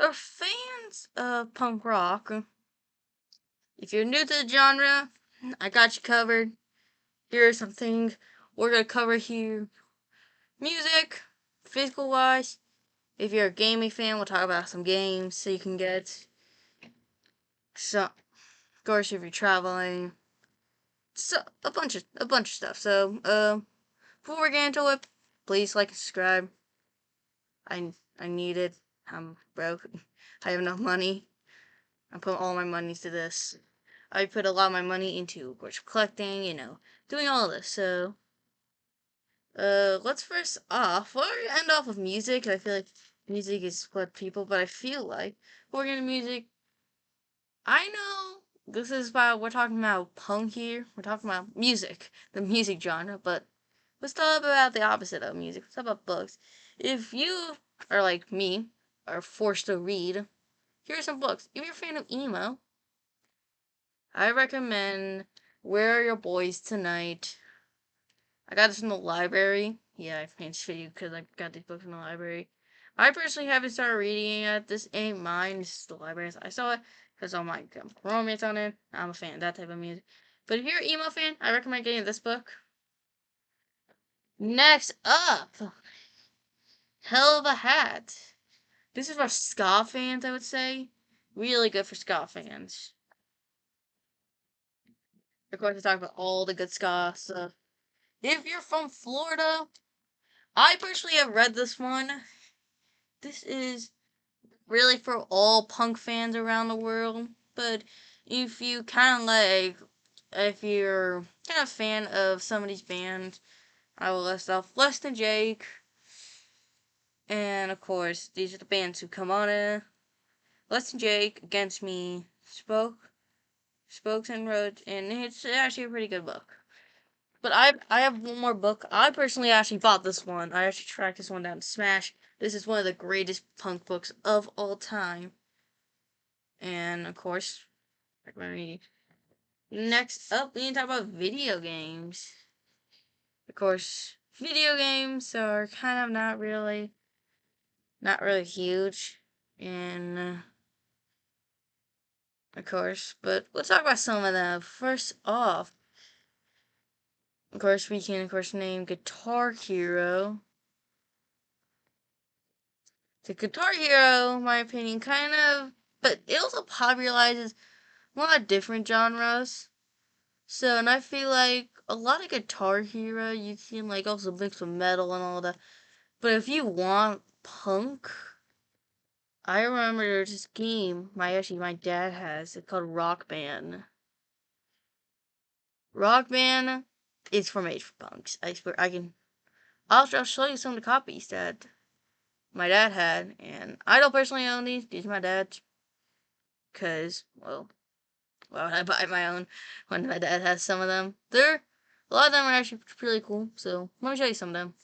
are fans of punk rock. If you're new to the genre, I got you covered. Here's something we're gonna cover here. Music, physical wise. If you're a gaming fan, we'll talk about some games so you can get some. Of course, if you're traveling, so a bunch of stuff. So, before we get into it, please like and subscribe. I need it. I'm broke. I have no money. I'm putting all my money to this. I put a lot of my money into, of course, collecting. Doing all of this. So, let's first off. We're gonna end off with music. I feel like music is what people, but I feel like we're gonna music. I know this is about we're talking about punk here. We're talking about music, the music genre, but let's talk about the opposite of music. Let's talk about books. If you are like me, are forced to read, here are some books. If you're a fan of emo, I recommend Where Are Your Boys Tonight. I got this in the library. Yeah, I made this video because I got these books in the library. I personally haven't started reading it. This ain't mine. This is the library's. I saw it because all my romance on it. I'm a fan of that type of music. But if you're an emo fan, I recommend getting this book. Next up, Hell of a Hat. This is for ska fans, I would say. Really good for ska fans. Of course, I talk about all the good ska stuff. If you're from Florida, I personally have read this one. This is really for all punk fans around the world. But if you if you're kind of a fan of some of these bands, I will list off Less Than Jake. And of course, these are the bands who come on it. Less Than Jake, Against Me, Spokes and Roads, and it's actually a pretty good book. But I have one more book. I personally actually bought this one. I actually tracked this one down to Smash. This is one of the greatest punk books of all time. And of course, recommend reading. Next up, we need to talk about video games. Of course, video games are kind of not really huge, and of course, but let's talk about some of them. First off, of course, we can name Guitar Hero. The Guitar Hero, in my opinion, but it also popularizes a lot of different genres. So, and I feel like a lot of Guitar Hero, you can also mix with metal and all that. But if you want punk, I remember there's this game my dad has. It's called Rock Band. Rock Band is for made for punks. I swear I'll show you some of the copies that my dad had, and I don't personally own these. These are my dad's, cause why would I buy my own when my dad has some of them? A lot of them are actually pretty cool. So let me show you some of them.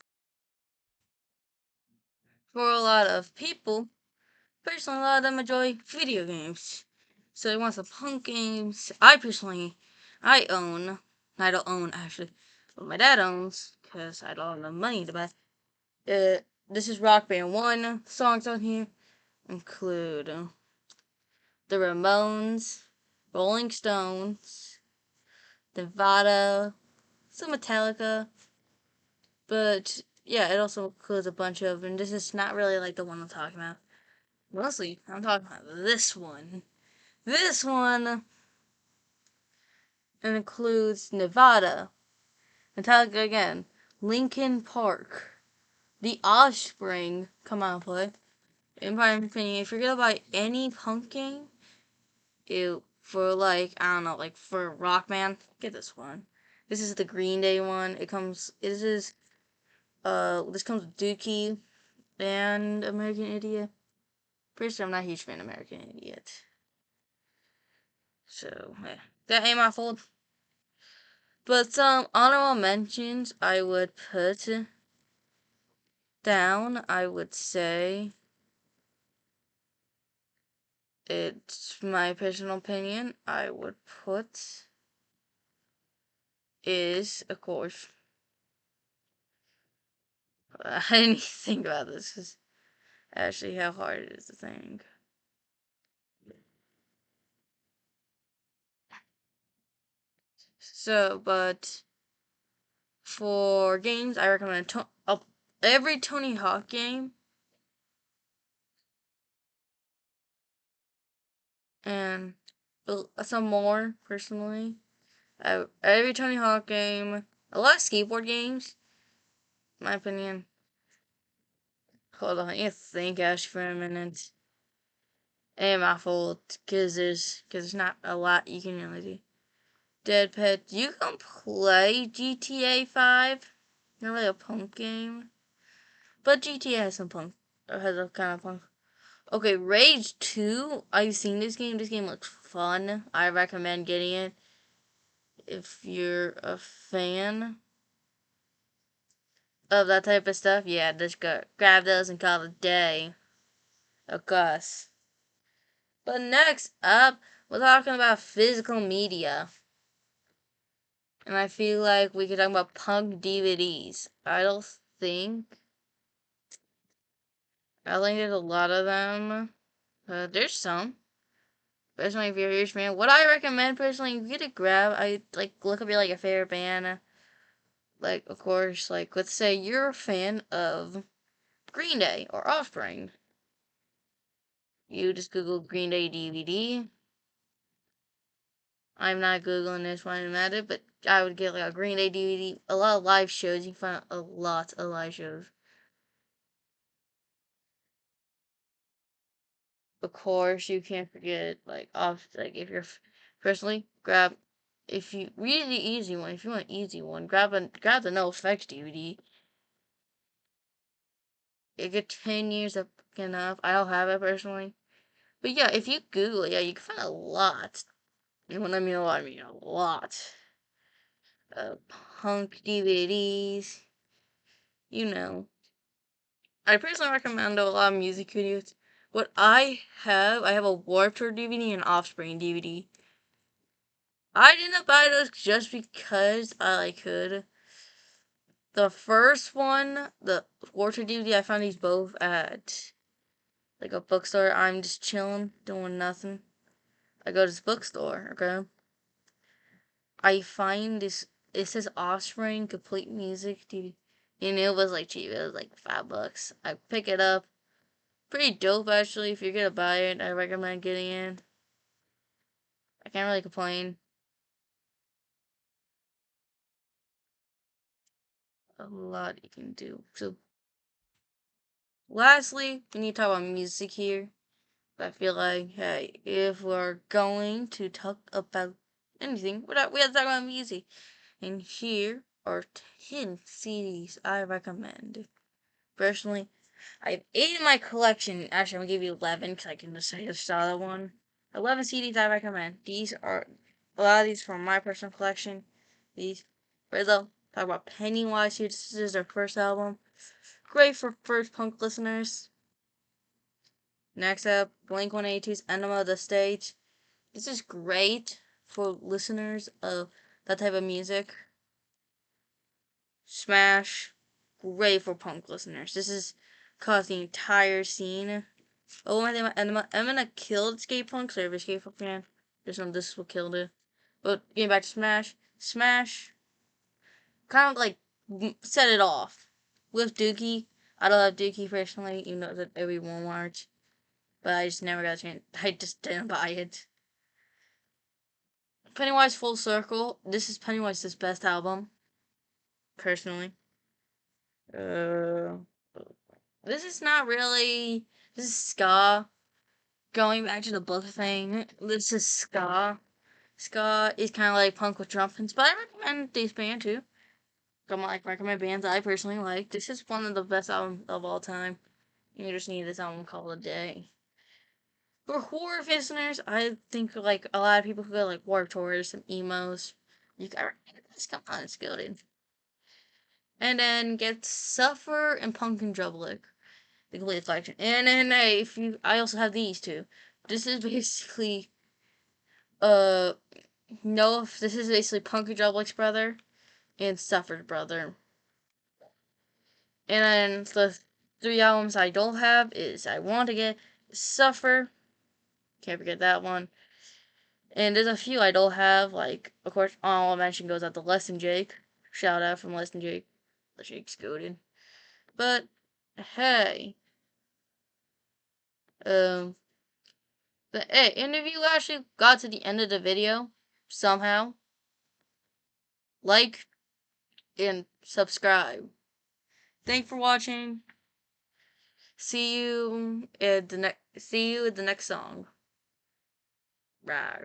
For a lot of people, personally, a lot of them enjoy video games. So they want some punk games. I own. I don't own actually, but my dad owns because I don't have the money to buy. This is Rock Band 1. Songs on here include The Ramones, Rolling Stones, Nevada, some Metallica, but yeah, it also includes a bunch of, and this is not really like the one I'm talking about. Mostly, I'm talking about this one. This one includes Nevada, Metallica again, Linkin Park, The Offspring, come on, play. In my opinion, if you're gonna buy any punk game, for I don't know, for Rock Band, get this one. This is the Green Day one. This comes with Dookie and American Idiot. Pretty sure I'm not a huge fan of American Idiot. So, yeah. That ain't my fault. But some honorable mentions I would put down, I would say, it's my personal opinion, I would put is, of course, I didn't even think about this, because actually how hard it is to think. So, but for games, I recommend every Tony Hawk game and some more personally. Every Tony Hawk game, a lot of skateboard games, in my opinion. Hold on, I think Ash for a minute. Ain't my fault, cause there's not a lot you can really do. Dead Pet, you can play GTA 5. Not really a punk game, but GTA has some punk, has a kind of punk. Okay, Rage 2. I've seen this game. This game looks fun. I recommend getting it if you're a fan of that type of stuff. Yeah, just grab those and call it a day. Of course. But next up, we're talking about physical media. And I feel like we could talk about punk DVDs. I think there's a lot of them. There's some. Personally, if you're a huge fan, what I recommend personally, if you get a grab, I like look up your like a favorite band. Like, of course, like let's say you're a fan of Green Day or Offspring. You just Google Green Day DVD. I'm not Googling this one at it, but I would get like a Green Day DVD. A lot of live shows. You can find a lot of live shows. Of course, you can't forget like if you're personally grab if you really easy one. If you want an easy one, grab the No Effects DVD. It get 10 years up enough. I don't have it personally, but yeah, if you Google it, yeah, you can find a lot. And when I mean a lot, I mean a lot of punk DVDs. You know, I personally recommend a lot of music videos. What I have a Warped Tour DVD and Offspring DVD. I didn't buy those just because I could. The first one, the Warped Tour DVD, I found these both at like a bookstore. I'm just chilling, doing nothing. I go to this bookstore, okay? I find this, it says Offspring Complete Music DVD. And it was like cheap, it was like $5. I pick it up. Pretty dope actually. If you're gonna buy it, I recommend getting it. I can't really complain. A lot you can do. So lastly, we need to talk about music here. I feel like, hey, if we're going to talk about anything, we have to talk about music. And here are 10 CDs I recommend. Personally, I have 8 in my collection. Actually, I'm gonna give you 11 because I can just say the solid one. 11 CDs I recommend. These are a lot of these from my personal collection. These, Rizzo, talk about Pennywise here. This is their first album. Great for first punk listeners. Next up, Blink 182's Enema of the State. This is great for listeners of that type of music. Smash, great for punk listeners. This is caused the entire scene. Oh my god, Eminem killed skate punk, so every skate punk fan. There's no this is what killed it. But getting back to Smash, Smash kind of like set it off. With Dookie, I don't love Dookie personally, even though it's at every Walmart. But I just never got a chance. I just didn't buy it. Pennywise Full Circle. This is Pennywise's best album, personally. Uh, this is not really. This is ska. Going back to the book thing, this is ska. Ska is kind of like punk with trumpets, but I recommend this band too. Come on, like recommend bands I personally like. This is one of the best albums of all time. You just need this album called a day. For horror listeners, I think like a lot of people who go like Warped Tours, some emos. You got this. Come on, it's good. And then get Suffer and Pumpkin Drublick, the complete collection. And then if you, I also have these two. This is basically uh no, this is basically Pumpkin Drublick's brother and Suffer's brother. And then the 3 albums I don't have is I want to get Suffer, can't forget that one, And there's a few I don't have, like, of course, all I mention goes out to Les and Jake. Shout out from Les and Jake. Les Jake's goated. But, hey, um, but hey, and if you actually got to the end of the video, somehow, like and subscribe. Thanks for watching. See you at the next song. Bye.